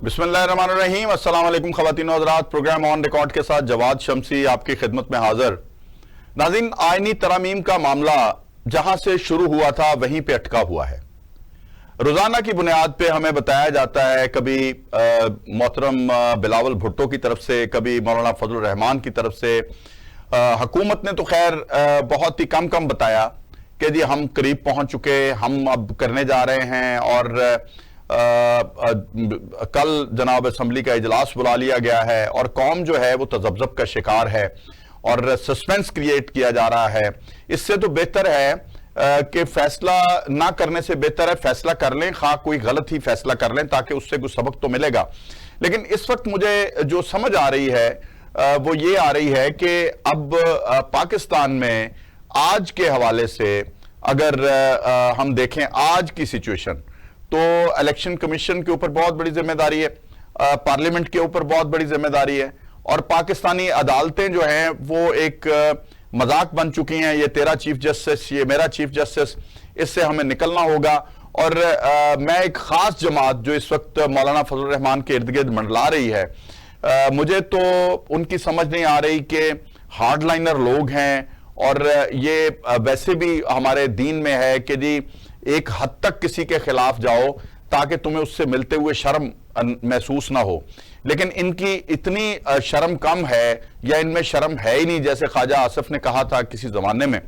बिस्मिल्लाहिर्रहमानिर्रहीम। अस्सलाम वालेकुम ख़वातीन व हज़रात। प्रोग्राम ऑन रिकॉर्ड के साथ जवाद शमसी आपकी खिदमत में हाजिर। नाज़रीन, आईनी तरमीम का मामला जहां से शुरू हुआ था वहीं पे अटका हुआ है। रोजाना की बुनियाद पे हमें बताया जाता है, कभी मोहतरम बिलावल भुट्टो की तरफ से, कभी मौलाना फजल रहमान की तरफ से। हुकूमत ने तो खैर बहुत ही कम बताया कि जी हम करीब पहुंच चुके, हम अब करने जा रहे हैं, और कल जनाब असम्बली का इजलास बुला लिया गया है और कौम जो है वो तजब्जब का शिकार है और सस्पेंस क्रिएट किया जा रहा है। इससे तो बेहतर है कि फैसला ना करने से बेहतर है फैसला कर लें, खा कोई गलत ही फैसला कर लें, ताकि उससे कुछ सबक तो मिलेगा। लेकिन इस वक्त मुझे जो समझ आ रही है वो ये आ रही है कि अब पाकिस्तान में आज के हवाले से अगर हम देखें आज की सिचुएशन, तो इलेक्शन कमीशन के ऊपर बहुत बड़ी जिम्मेदारी है, पार्लियामेंट के ऊपर बहुत बड़ी जिम्मेदारी है, और पाकिस्तानी अदालतें जो हैं वो एक मजाक बन चुकी हैं। ये तेरा चीफ जस्टिस, ये मेरा चीफ जस्टिस, इससे हमें निकलना होगा। और मैं एक खास जमात जो इस वक्त मौलाना फजल रहमान के इर्द गिर्द मंडला रही है, मुझे तो उनकी समझ नहीं आ रही कि हार्डलाइनर लोग हैं, और ये वैसे भी हमारे दीन में है कि जी एक हद तक किसी के खिलाफ जाओ ताकि तुम्हें उससे मिलते हुए शर्म महसूस ना हो। लेकिन इनकी इतनी शर्म कम है, या इनमें शर्म है ही नहीं। जैसे ख्वाजा आसिफ ने कहा था किसी जमाने में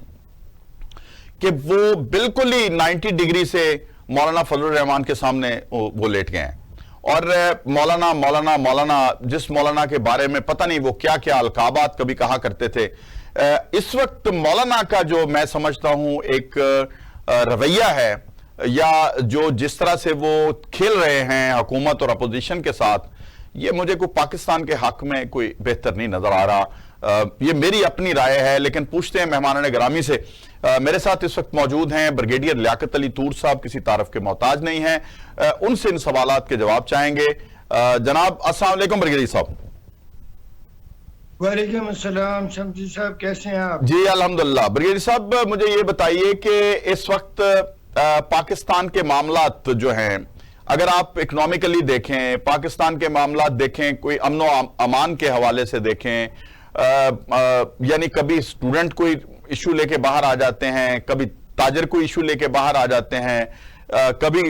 कि वो बिल्कुल ही 90 डिग्री से मौलाना फजल रहमान के सामने वो लेट गए हैं, और मौलाना मौलाना मौलाना, जिस मौलाना के बारे में पता नहीं वो क्या क्या अलकाबात कभी कहा करते थे। इस वक्त मौलाना का जो मैं समझता हूं एक रवैया है, या जो जिस तरह से वो खेल रहे हैं हुकूमत और अपोजिशन के साथ, ये मुझे को पाकिस्तान के हक में कोई बेहतर नहीं नजर आ रहा। ये मेरी अपनी राय है, लेकिन पूछते हैं मेहमान गिरामी से। मेरे साथ इस वक्त मौजूद हैं ब्रिगेडियर लियाकत अली तूर साहब, किसी तारफ के मोहताज नहीं हैं। उनसे इन सवालात के जवाब चाहेंगे। जनाब अस्सलाम वालेकुम ब्रिगेडियर साहब। वालेकुम अस्सलाम शमसी साहब, कैसे हैं आप? जी अल्हम्दुलिल्लाह। ब्रिगेडियर साहब, मुझे ये बताइए कि इस वक्त पाकिस्तान के मामलात जो हैं, अगर आप इकोनॉमिकली देखें, पाकिस्तान के मामलात देखें, कोई अमनो अमान के हवाले से देखें, यानी कभी स्टूडेंट कोई इशू लेके बाहर आ जाते हैं, कभी ताजर कोई इशू लेके बाहर आ जाते हैं, कभी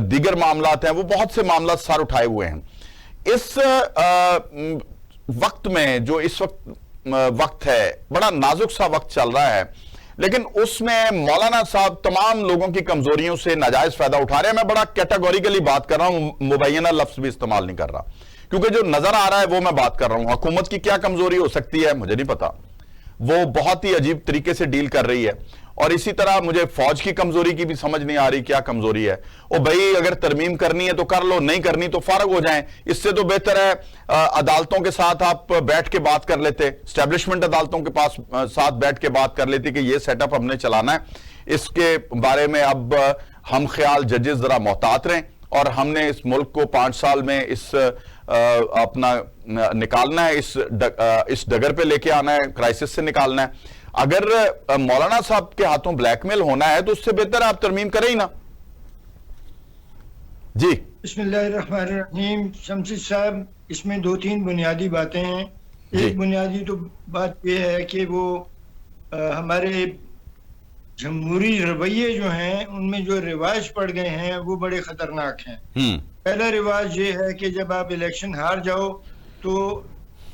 दीगर मामलात हैं, वो बहुत से मामलात सर उठाए हुए हैं। इस वक्त में जो इस वक्त है, बड़ा नाजुक सा वक्त चल रहा है, लेकिन उसमें मौलाना साहब तमाम लोगों की कमजोरियों से नाजायज फायदा उठा रहे हैं। मैं बड़ा कैटेगोरिकली बात कर रहा हूं, मुबैना लफ्ज भी इस्तेमाल नहीं कर रहा, क्योंकि जो नजर आ रहा है वो मैं बात कर रहा हूं। हुकूमत की क्या कमजोरी हो सकती है मुझे नहीं पता, वो बहुत ही अजीब तरीके से डील कर रही है। और इसी तरह मुझे फौज की कमजोरी की भी समझ नहीं आ रही क्या कमजोरी है। ओ भाई, अगर तरमीम करनी है तो कर लो, नहीं करनी तो फारग हो जाएं। इससे तो बेहतर है अदालतों के साथ आप बैठ के बात कर लेते, स्टैब्लिशमेंट अदालतों के पास साथ बैठ के बात कर लेते कि ये सेटअप हमने चलाना है, इसके बारे में अब हम ख्याल जजेस जरा मोहतात रहें, और हमने इस मुल्क को 5 साल में इस अपना निकालना है, इस डगर पे लेके आना है, क्राइसिस से निकालना है। अगर मौलाना साहब के हाथों ब्लैकमेल होना है तो उससे बेहतर आप तरमीम करें ही ना। जी बिस्मिल्लाहिर्रहमानिर्रहीम शमसी साहब, इसमें 2-3 बुनियादी बातें हैं। एक बुनियादी तो बात यह है कि वो हमारे जमहूरी रवैये जो हैं उनमें जो रिवाज पड़ गए हैं वो बड़े खतरनाक हैं। पहला रिवाज ये है कि जब आप इलेक्शन हार जाओ तो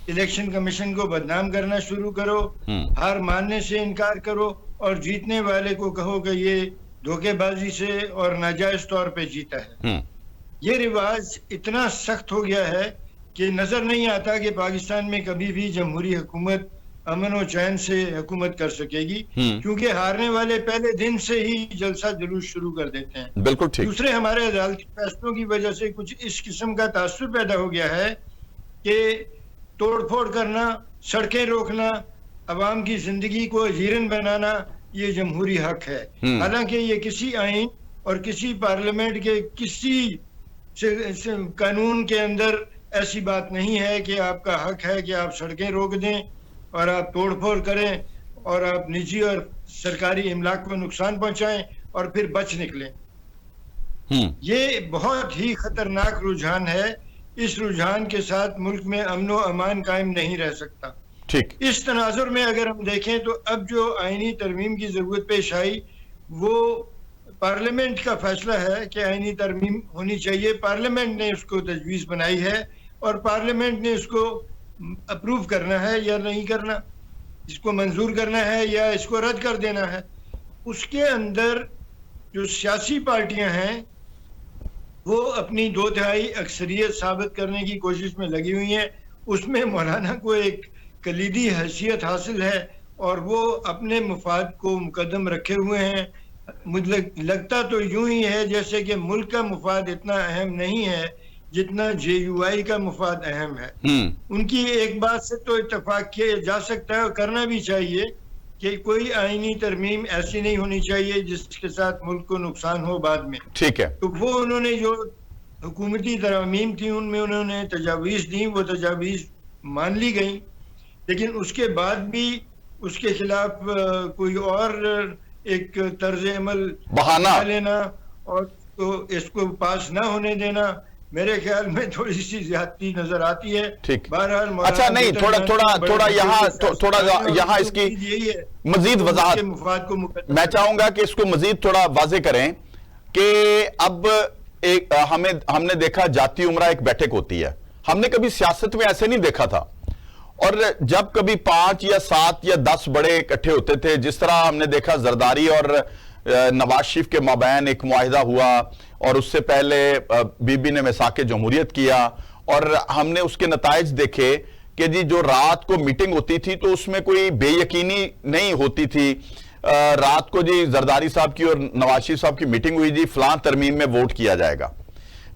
इलेक्शन कमीशन को बदनाम करना शुरू करो, हार मानने से इनकार करो, और जीतने वाले को कहो कि ये धोखेबाजी से और नाजायज तौर पे जीता है। ये रिवाज इतना सख्त हो गया है कि नजर नहीं आता कि पाकिस्तान में कभी भी जमहूरी हुकूमत अमन और चैन से हुकूमत कर सकेगी, क्योंकि हारने वाले पहले दिन से ही जलसा जुलूस शुरू कर देते हैं। बिल्कुल ठीक। दूसरे, हमारे अदालती फैसलों की वजह से कुछ इस किस्म का तासुर पैदा हो गया है कि तोड़फोड़ करना, सड़कें रोकना, अवाम की जिंदगी को जीरन बनाना, ये जमहूरी हक है। हालांकि ये किसी आइन और किसी पार्लियामेंट के किसी कानून के अंदर ऐसी बात नहीं है कि आपका हक है कि आप सड़कें रोक दें और आप तोड़फोड़ करें और आप निजी और सरकारी इमलाक को नुकसान पहुंचाएं और फिर बच निकलें। ये बहुत ही खतरनाक रुझान है इस रुझान के साथ मुल्क में अमन व अमान कायम नहीं रह सकता। ठीक। इस तनाजुर में अगर हम देखें तो अब जो आईनी तरमीम की जरूरत पेश आई वो पार्लियामेंट का फैसला है कि आईनी तरमीम होनी चाहिए। पार्लियामेंट ने उसको तजवीज़ बनाई है और पार्लियामेंट ने उसको अप्रूव करना है या नहीं करना, इसको मंजूर करना है या इसको रद्द कर देना है। उसके अंदर जो सियासी पार्टियां हैं वो अपनी 2/3 अक्सरियत साबित करने की कोशिश में लगी हुई हैं। उसमें मौलाना को एक कलीदी हैसियत हासिल है और वो अपने मुफाद को मुकद्दम रखे हुए हैं। मुझे लगता तो यूं ही है जैसे कि मुल्क का मुफाद इतना अहम नहीं है जितना JUI का मुफाद अहम है। उनकी एक बात से तो इत्तेफाक किया जा सकता है और करना भी चाहिए कि कोई आईनी तरमीम ऐसी नहीं होनी चाहिए जिसके साथ मुल्क को नुकसान हो बाद में। ठीक है। तो वो उन्होंने जो हुकूमती तरमीम थी उनमें उन्होंने तजावीज़ दी, वो तजावीज़ मान ली गई, लेकिन उसके बाद भी उसके खिलाफ कोई और एक तर्ज अमल बहाना लेना और तो इसको पास ना होने देना मेरे ख्याल में थोड़ी सी ज्यादती नजर आती है। ठीक। बहरहाल अच्छा, नहीं, थोड़ा यहाँ इसकी मजीद वजाहत मुफाद को मैं चाहूंगा कि इसको मजीद थोड़ा वाजे करें कि अब एक हमने देखा जाती उम्रा एक बैठक होती है, हमने कभी सियासत में ऐसे नहीं देखा था। और जब कभी 5 या 7 या 10 बड़े इकट्ठे होते थे, जिस तरह हमने देखा जरदारी और नवाज शरीफ के माबैन एक मुआहिदा हुआ और उससे पहले बीबी ने मिसाक जमहूरियत किया और हमने उसके नताइज देखे कि जी जो रात को मीटिंग होती थी तो उसमें कोई बेयकीनी नहीं होती थी। रात को जी जरदारी साहब की और नवाज शरीफ साहब की मीटिंग हुई, जी फलां तरमीम में वोट किया जाएगा।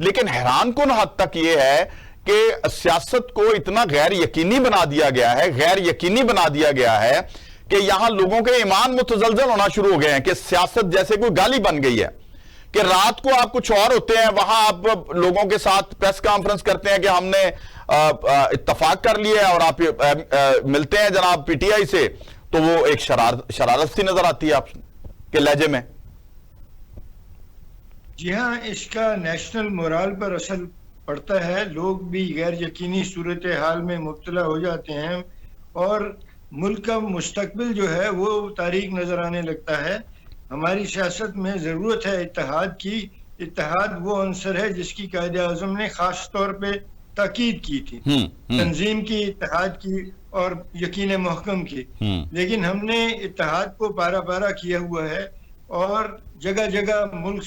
लेकिन हैरान कुन हद तक यह है कि सियासत को इतना गैर यकीनी बना दिया गया है, गैर यकीनी बना दिया गया है कि यहां लोगों के ईमान मुतजलजल होना शुरू हो गए हैं कि सियासत जैसे कोई गाली बन गई है कि रात को आप कुछ और होते हैं, वहां आप लोगों के साथ प्रेस कॉन्फ्रेंस करते हैं कि हमने इत्तफाक कर लिया है और आप मिलते हैं जनाब PTI से, तो वो एक शरारत सी नजर आती है आपके लहजे में। जी हाँ, इसका नेशनल मोरल पर असर पड़ता है। लोग भी गैर यकीनी सूरत हाल में मुब्तला हो जाते हैं और मुल्क का मुस्तकबिल जो है वो तारीक नजर आने लगता है। हमारी सियासत में ज़रूरत है इत्तेहाद की। इत्तेहाद वो अंसर है जिसकी कायदे आज़म ने ख़ास तौर पे ताकीद की थी, तंजीम की, इत्तेहाद की और यकीन महकम की। लेकिन हमने इत्तेहाद को पारा पारा किया हुआ है और जगह जगह मुल्क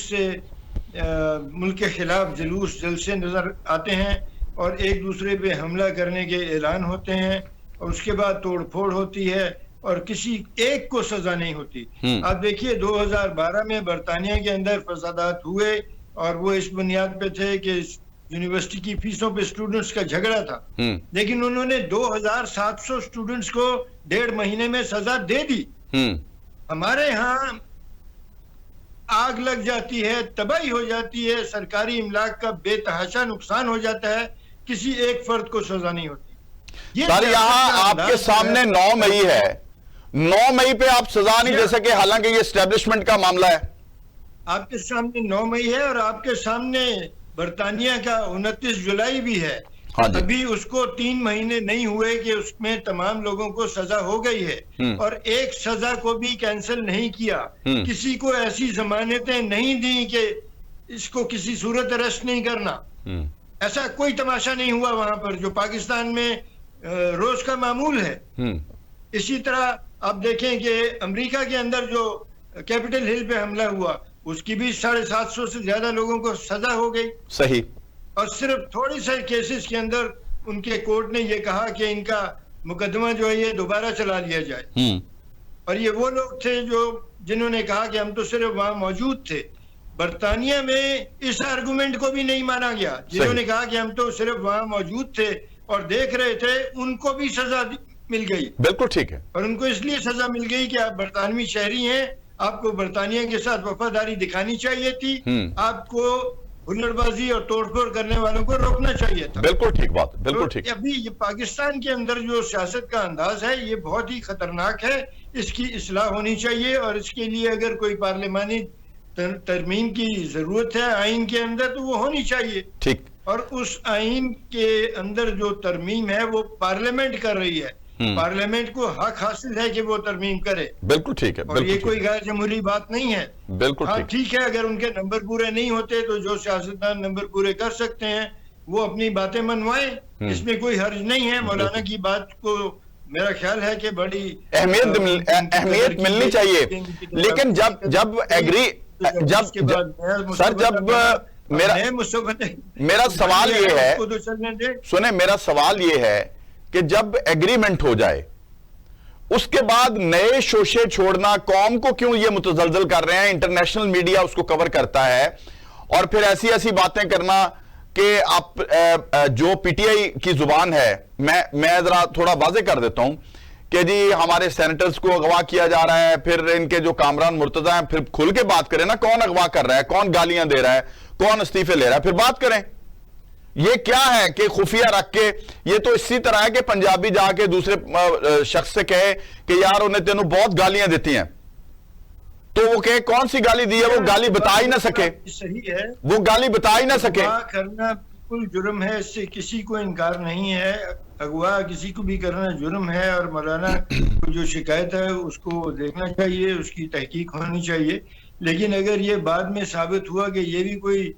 के खिलाफ जुलूस जलसे नजर आते हैं और एक दूसरे पे हमला करने के ऐलान होते हैं और उसके बाद तोड़ फोड़ होती है और किसी एक को सजा नहीं होती। आप देखिए 2012 में बरतानिया के अंदर फसादात हुए और वो इस बुनियाद पे थे कि यूनिवर्सिटी की फीसों पे स्टूडेंट्स का झगड़ा था, लेकिन उन्होंने 2700 स्टूडेंट्स को 1.5 महीने में सजा दे दी। हमारे यहाँ आग लग जाती है, तबाही हो जाती है, सरकारी इमलाक का बेतहाशा नुकसान हो जाता है, किसी एक फर्द को सजा नहीं होती। सर यहाँ आपके सामने 9 मई है, 9 मई पे आप सजा नहीं दे सके, हालांकि ये एस्टेब्लिशमेंट का मामला है। आपके सामने 9 मई है और आपके सामने बरतानिया का 29 जुलाई भी है। अभी उसको 3 महीने नहीं हुए कि उसमें तमाम लोगों को सजा हो गई है और एक सजा को भी कैंसिल नहीं किया, किसी को ऐसी जमानतें नहीं दी कि इसको किसी सूरत अरेस्ट नहीं करना। ऐसा कोई तमाशा नहीं हुआ वहां पर जो पाकिस्तान में रोज का मामूल है। इसी तरह आप देखें कि अमेरिका के अंदर जो कैपिटल हिल पे हमला हुआ उसकी भी 750 से ज्यादा लोगों को सजा हो गई। सही। और सिर्फ थोड़ी से केसेस के अंदर उनके कोर्ट ने ये कहा कि इनका मुकदमा जो है ये दोबारा चला लिया जाए। और ये वो लोग थे जो जिन्होंने कहा कि हम तो सिर्फ वहां मौजूद थे। बरतानिया में इस आर्गुमेंट को भी नहीं माना गया। जिन्होंने कहा कि हम तो सिर्फ वहां मौजूद थे और देख रहे थे, उनको भी सजा मिल गई। बिल्कुल ठीक है। और उनको इसलिए सजा मिल गई कि आप बरतानवी शहरी हैं, आपको बरतानिया के साथ वफादारी दिखानी चाहिए थी, आपको हुल्लड़बाजी और तोड़फोड़ करने वालों को रोकना चाहिए था। बिल्कुल ठीक बात, बिल्कुल ठीक। अभी ये पाकिस्तान के अंदर जो सियासत का अंदाज है ये बहुत ही खतरनाक है, इसकी इस्लाह होनी चाहिए और इसके लिए अगर कोई पार्लियामानी तरमीम की जरूरत है आइन के अंदर तो वो होनी चाहिए। ठीक। और उस आइन के अंदर जो तरमीम है वो पार्लियामेंट कर रही है। पार्लियामेंट को हक हासिल है कि वो तरमीम करे। बिल्कुल ठीक है, और ये कोई गैर जमहूरी बात नहीं है। बिल्कुल हाँ ठीक है, अगर उनके नंबर पूरे नहीं होते तो जो सियासतदान नंबर पूरे कर सकते हैं वो अपनी बातें मनवाएं, इसमें कोई हर्ज नहीं है। मौलाना की बात को मेरा ख्याल है कि बड़ी अहमियत मिलनी चाहिए। लेकिन जब एग्री जब सर जब मेरा सवाल ये है, सुने मेरा सवाल ये है कि जब एग्रीमेंट हो जाए उसके बाद नए शोशे छोड़ना, कौम को क्यों ये मुतजलजल कर रहे हैं? इंटरनेशनल मीडिया उसको कवर करता है और फिर ऐसी ऐसी बातें करना कि आप जो पीटीआई की जुबान है, मैं जरा थोड़ा वाजे कर देता हूं कि जी हमारे सेनेटर्स को अगवा किया जा रहा है, फिर इनके जो कामरान मुर्तजा हैं, फिर खुल के बात करें ना, कौन अगवा कर रहा है, कौन गालियां दे रहा है, कौन इस्तीफे ले रहा है, फिर बात करें। ये क्या है कि खुफिया रख के, ये तो इसी तरह है कि पंजाबी जाके दूसरे शख्स से कहे कि यार उन्हें तेनों बहुत गालियां देती हैं, तो वो कहे कौन सी गाली दी है, वो गाली बता ही ना सके। सही है, वो गाली बता ही ना सके। करना बिल्कुल जुर्म है, इससे किसी को इनकार नहीं है। अगवा किसी को भी करना जुर्म है और मौलाना को जो शिकायत है उसको देखना चाहिए, उसकी तहकीक होनी चाहिए। लेकिन अगर ये बाद में साबित हुआ कि ये भी कोई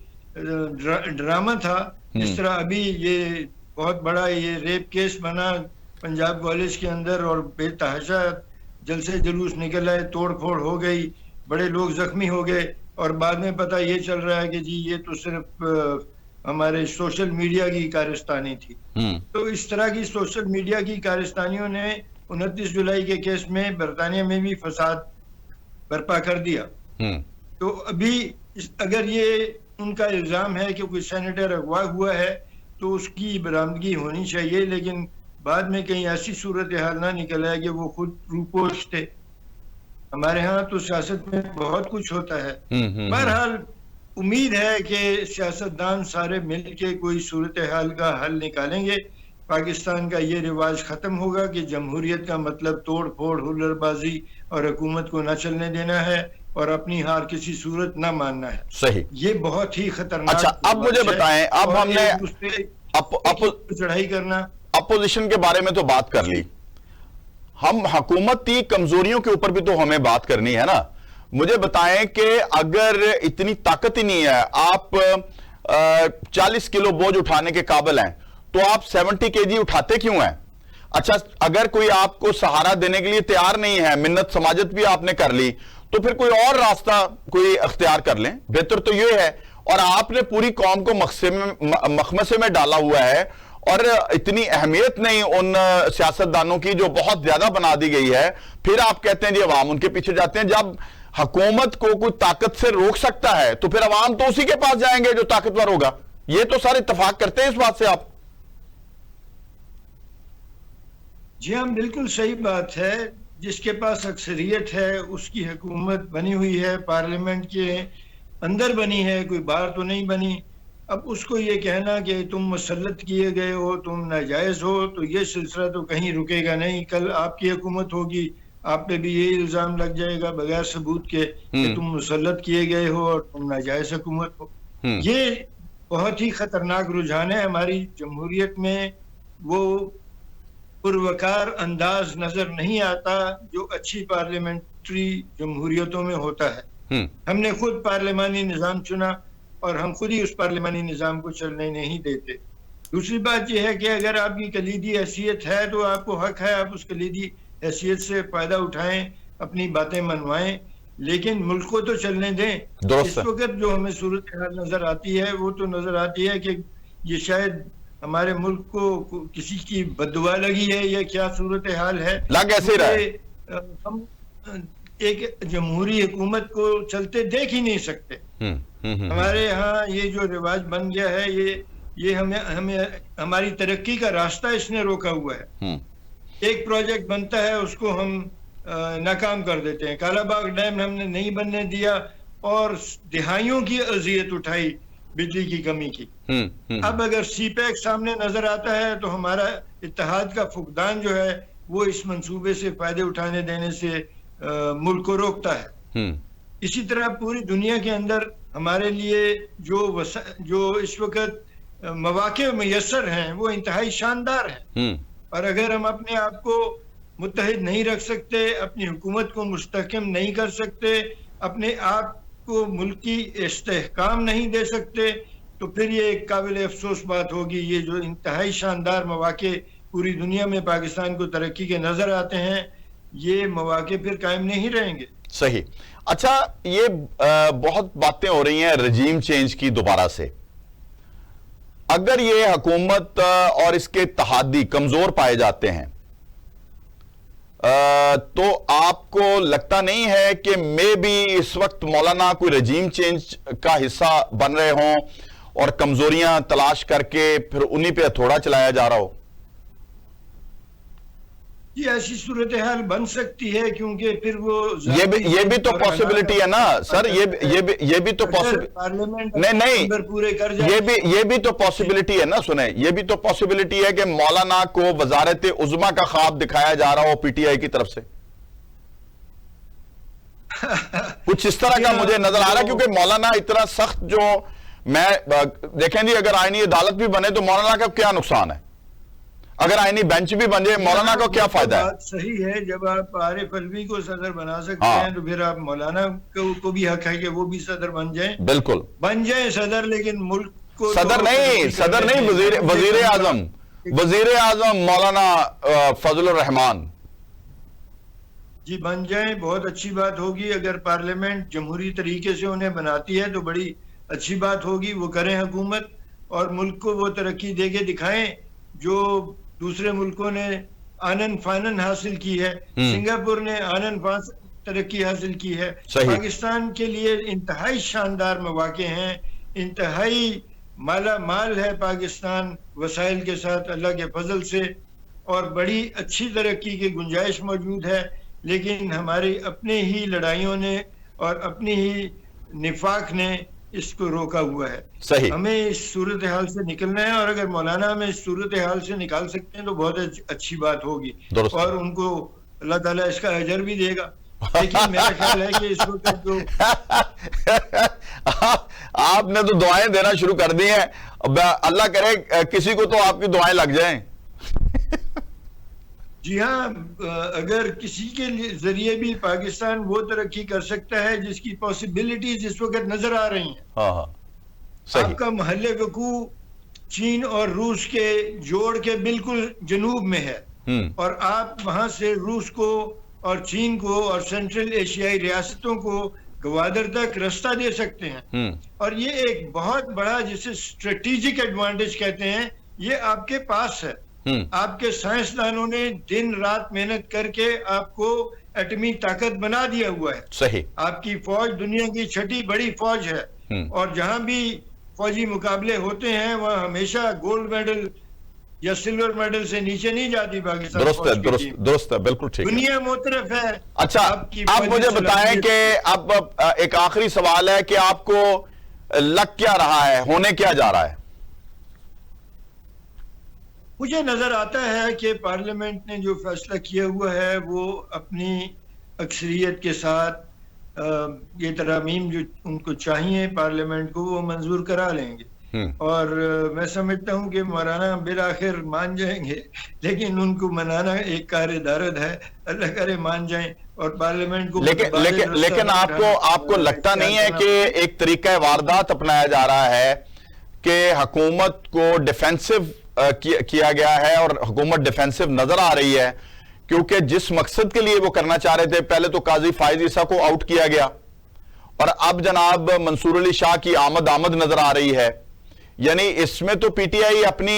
ड्रामा था, इस तरह अभी ये बहुत बड़ा ये रेप केस बना पंजाब कॉलेज के अंदर और बेतहाशा जलसे जुलूस निकल आए, तोड़ फोड़ हो गई, बड़े लोग जख्मी हो गए और बाद में पता ये चल रहा है कि जी ये तो सिर्फ हमारे सोशल मीडिया की कारस्तानी थी। तो इस तरह की सोशल मीडिया की कारस्तानियों ने 29 जुलाई के केस में बरतानिया में भी फसाद बर्पा कर दिया। तो अभी अगर ये उनका इल्जाम है कि कोई सेनेटर अगवा हुआ है तो उसकी बरामदगी होनी चाहिए, लेकिन बाद में कहीं ऐसी सूरत हाल ना निकल आए कि वो खुद रूपोश थे। हमारे यहाँ तो सियासत में बहुत कुछ होता है। बहरहाल उम्मीद है कि सियासतदान सारे मिल के कोई सूरत हाल का हल निकालेंगे। पाकिस्तान का ये रिवाज खत्म होगा कि जमहूरियत का मतलब तोड़ फोड़, हुल्लड़बाजी और हुकूमत को न चलने देना है और अपनी हार किसी सूरत ना मानना है। सही, ये बहुत ही खतरनाक। अच्छा, अब मुझे बताएं, अब हमने चढ़ाई करना, अपोजिशन के बारे में तो बात कर ली, हम हुकूमती कमजोरियों के ऊपर भी तो हमें बात करनी है ना। मुझे बताएं कि अगर इतनी ताकत ही नहीं है, आप 40 किलो बोझ उठाने के काबिल हैं, तो आप 70 केजी उठाते क्यों हैं? अच्छा, अगर कोई आपको सहारा देने के लिए तैयार नहीं है, मिन्नत समाजत भी आपने कर ली, तो फिर कोई और रास्ता कोई अख्तियार कर लें, बेहतर तो ये है। और आपने पूरी कौम को मखमसे में डाला हुआ है और इतनी अहमियत नहीं उन सियासतदानों की जो बहुत ज्यादा बना दी गई है, फिर आप कहते हैं जी अवाम उनके पीछे जाते हैं। जब हुकूमत को कोई ताकत से रोक सकता है तो फिर अवाम तो उसी के पास जाएंगे जो ताकतवर होगा। ये तो सारे इत्तेफाक करते हैं इस बात से आप। जी हाँ, बिल्कुल सही बात है। जिसके पास अक्सरियत है उसकी हुकूमत बनी हुई है, पार्लियामेंट के अंदर बनी है, कोई बाहर तो नहीं बनी। अब उसको ये कहना कि तुम मुसल्लत किए गए हो, तुम नाजायज हो, तो ये सिलसिला तो कहीं रुकेगा नहीं। कल आपकी हुकूमत होगी, आप पे भी ये इल्जाम लग जाएगा बगैर सबूत के कि तुम मुसल्लत किए गए हो और तुम नाजायज हुकूमत हो। ये बहुत ही खतरनाक रुझान है हमारी जमहूरियत में। वो पुरवकार अंदाज नजर नहीं आता जो अच्छी पार्लियामेंट्री जमहूरियतों में होता है। हमने खुद पार्लियामानी निज़ाम चुना और हम खुद ही उस पार्लियामानी निज़ाम को चलने नहीं देते। दूसरी बात यह है कि अगर आपकी कलीदी हैसियत है तो आपको हक है आप उस कलीदी हैसियत से फायदा उठाएं, अपनी बातें मनवाएं, लेकिन मुल्क को तो चलने दें। इस वक्त जो हमें सूरत नजर आती है वो तो नजर आती है कि ये शायद हमारे मुल्क को किसी की बद्दुआ लगी है या क्या सूरत हाल है। लग ऐसे रहा है। हम एक जमहूरी हुकूमत को चलते देख ही नहीं सकते। हमारे यहाँ ये जो रिवाज बन गया है ये हमें हमारी तरक्की का रास्ता इसने रोका हुआ है। एक प्रोजेक्ट बनता है उसको हम नाकाम कर देते हैं। कालाबाग डैम हमने नहीं बनने दिया और दिहाइयों की अजियत उठाई बिजली की कमी की। अब अगर सीपैक सामने नजर आता है तो हमारा इत्तेहाद का फुकदान जो है वो इस मंसूबे से फायदे उठाने देने से मुल्क को रोकता है। इसी तरह पूरी दुनिया के अंदर हमारे लिए जो इस वक्त मौके मैसर हैं वो इंतहाई शानदार हैं। और अगर हम अपने आप को मुत्तहिद नहीं रख सकते, अपनी हुकूमत को मुस्तहकम नहीं कर सकते, अपने आप को मुल्की इस्तेहकाम नहीं दे सकते, तो फिर ये एक काबिल अफसोस बात होगी। ये जो इंतहाई शानदार मौके पूरी दुनिया में पाकिस्तान को तरक्की के नजर आते हैं, ये मौके फिर कायम नहीं रहेंगे। सही। अच्छा, ये बहुत बातें हो रही हैं रजीम चेंज की दोबारा से। अगर ये हुकूमत और इसके इत्तेहादी कमजोर पाए जाते हैं, तो आपको लगता नहीं है कि मे बी इस वक्त मौलाना कोई रजीम चेंज का हिस्सा बन रहे हों और कमजोरियां तलाश करके फिर उन्हीं पे हथौड़ा चलाया जा रहा हो? ये ऐसी सूरत हाल बन सकती है, क्योंकि फिर वो ये भी तो पॉसिबिलिटी है ना सर। ये भी तो पार्लियामेंट नहीं पूरे कर जाए, ये भी तो पॉसिबिलिटी है ना। सुने, ये भी तो पॉसिबिलिटी है कि मौलाना को वजारत उज़्मा का ख्वाब दिखाया जा रहा हो पीटीआई की तरफ से। कुछ इस तरह का मुझे नजर आ रहा है, क्योंकि मौलाना इतना सख्त जो देखें जी, अगर आईनी अदालत भी बने तो मौलाना का क्या नुकसान है? अगर आईनी बेंच भी बन जाए, मौलाना को क्या फायदा है? बात सही है, जब आप आरिफ अलवी को सदर बना सकते हैं, तो फिर आप मौलाना को भी हक है कि वो भी सदर बन जाएं। बिल्कुल बन जाए सदर, लेकिन मुल्क को सदर नहीं वजीर आजम मौलाना फजलुर रहमान जी बन जाए, बहुत अच्छी बात होगी। अगर पार्लियामेंट जमहूरी तरीके से उन्हें बनाती है तो बड़ी अच्छी बात होगी। वो करें हुकूमत और मुल्क को वो तरक्की दे के दिखाएं जो दूसरे मुल्कों ने आनन फानन हासिल की है। सिंगापुर ने आनन फानन तरक्की हासिल की है। पाकिस्तान के लिए इंतहाई शानदार मौके हैं, इंतहाई माला माल है पाकिस्तान वसाइल के साथ अल्लाह के फजल से, और बड़ी अच्छी तरक्की की गुंजाइश मौजूद है। लेकिन हमारी अपने ही लड़ाइयों ने और अपनी ही निफाक ने इसको रोका हुआ है। सही। हमें इस सूरत हाल से निकलना है, और अगर मौलाना हमें इस सूरत हाल से निकाल सकते हैं तो बहुत अच्छी बात होगी, और उनको अल्लाह ताला इसका अजर भी देगा। लेकिन मेरा ख्याल है कि इस वक्त जो आपने तो दुआएं देना शुरू कर दी हैं, अल्लाह करे किसी को तो आपकी दुआएं लग जाएं। जी हाँ, अगर किसी के जरिए भी पाकिस्तान वो तरक्की कर सकता है जिसकी पॉसिबिलिटीज इस वक्त नजर आ रही हैं। हाँ, सही। आपका महल्ले वकू चीन और रूस के जोड़ के बिल्कुल जनूब में है, और आप वहां से रूस को और चीन को और सेंट्रल एशियाई रियासतों को गवादर तक रास्ता दे सकते हैं। और ये एक बहुत बड़ा, जिसे स्ट्रेटेजिक एडवांटेज कहते हैं, ये आपके पास है। आपके साइंसदानों ने दिन रात मेहनत करके आपको एटमी ताकत बना दिया हुआ है। सही। आपकी फौज दुनिया की छठी बड़ी फौज है, और जहां भी फौजी मुकाबले होते हैं वहां हमेशा गोल्ड मेडल या सिल्वर मेडल से नीचे नहीं जाती पाकिस्तान। दुरुस्त है, बिल्कुल ठीक। दुनिया मुतरफ है। अच्छा, आप मुझे बताएं कि अब एक आखिरी सवाल है कि आपको लग क्या रहा है, होने क्या जा रहा है? मुझे नजर आता है कि पार्लियामेंट ने जो फैसला किया हुआ है वो अपनी अक्सरियत के साथ ये तरमीम जो उनको चाहिए पार्लियामेंट को वो मंजूर करा लेंगे। और मैं समझता हूँ कि मौलाना बिल आखिर मान जाएंगे, लेकिन उनको मनाना एक कार दारद है। अल्लाह करे मान जाएं और पार्लियामेंट को। लेकिन आपको लगता नहीं है कि एक तरीका वारदात अपनाया जा रहा है कि हुकूमत को डिफेंसिव किया गया है, और हुकूमत डिफेंसिव नजर आ रही है, क्योंकि जिस मकसद के लिए वो करना चाह रहे थे, पहले तो काजी फाइज ईसा को आउट किया गया और अब जनाब मंसूर अली शाह की आमद नजर आ रही है। यानी इसमें तो पीटीआई अपनी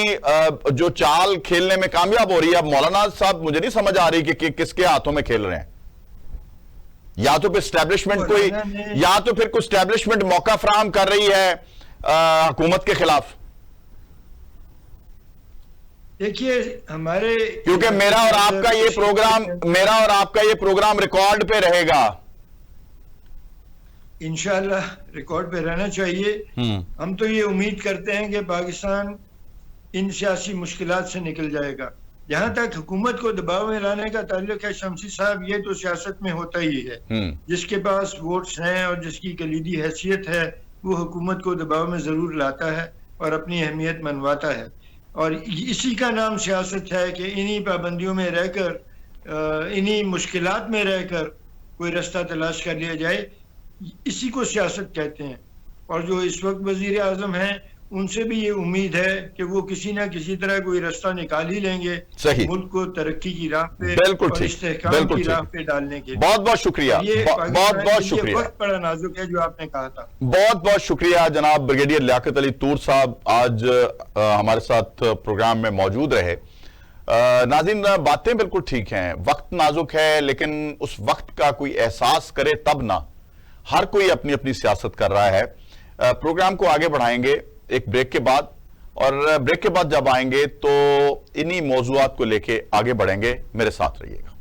जो चाल खेलने में कामयाब हो रही है। अब मौलाना साहब मुझे नहीं समझ आ रही कि किसके हाथों में खेल रहे हैं। या तो फिर स्टैब्लिशमेंट मौका फराहम कर रही है हुकूमत के खिलाफ। देखिए हमारे, क्योंकि मेरा और आपका ये प्रोग्राम रिकॉर्ड पे रहेगा, इंशाअल्लाह रिकॉर्ड पे रहना चाहिए। हम तो ये उम्मीद करते हैं कि पाकिस्तान इन सियासी मुश्किलात से निकल जाएगा। जहां तक हुकूमत को दबाव में लाने का ताल्लुक है शमसी साहब, ये तो सियासत में होता ही है। जिसके पास वोट्स हैं और जिसकी कलीदी हैसियत है वो हुकूमत को दबाव में जरूर लाता है, और अपनी अहमियत मनवाता है। और इसी का नाम सियासत है कि इन्हीं पाबंदियों में रहकर, इन्हीं मुश्किलात में रहकर कोई रास्ता तलाश कर लिया जाए, इसी को सियासत कहते हैं। और जो इस वक्त वजीर आजम हैं, उनसे भी ये उम्मीद है कि वो किसी ना किसी तरह कोई रास्ता निकाल ही लेंगे सही, मुल्क को तरक्की की राह पे बिल्कुल और ठीक, इस्तेहकाम बिल्कुल की राह ठीक। पे डालने के लिए। बहुत बहुत शुक्रिया, ये बहुत पाकिस्तान बहुत के लिए शुक्रिया, वक्त बड़ा नाजुक है जो आपने कहा था। बहुत बहुत शुक्रिया जनाब ब्रिगेडियर लियाकत अली तूर साहब, आज हमारे साथ प्रोग्राम में मौजूद रहे। नाज़रीन, बातें बिल्कुल ठीक हैं, वक्त नाजुक है, लेकिन उस वक्त का कोई एहसास करे तब ना। हर कोई अपनी अपनी सियासत कर रहा है। प्रोग्राम को आगे बढ़ाएंगे एक ब्रेक के बाद, और ब्रेक के बाद जब आएंगे तो इन्हीं मौजूआत को लेके आगे बढ़ेंगे। मेरे साथ रहिएगा।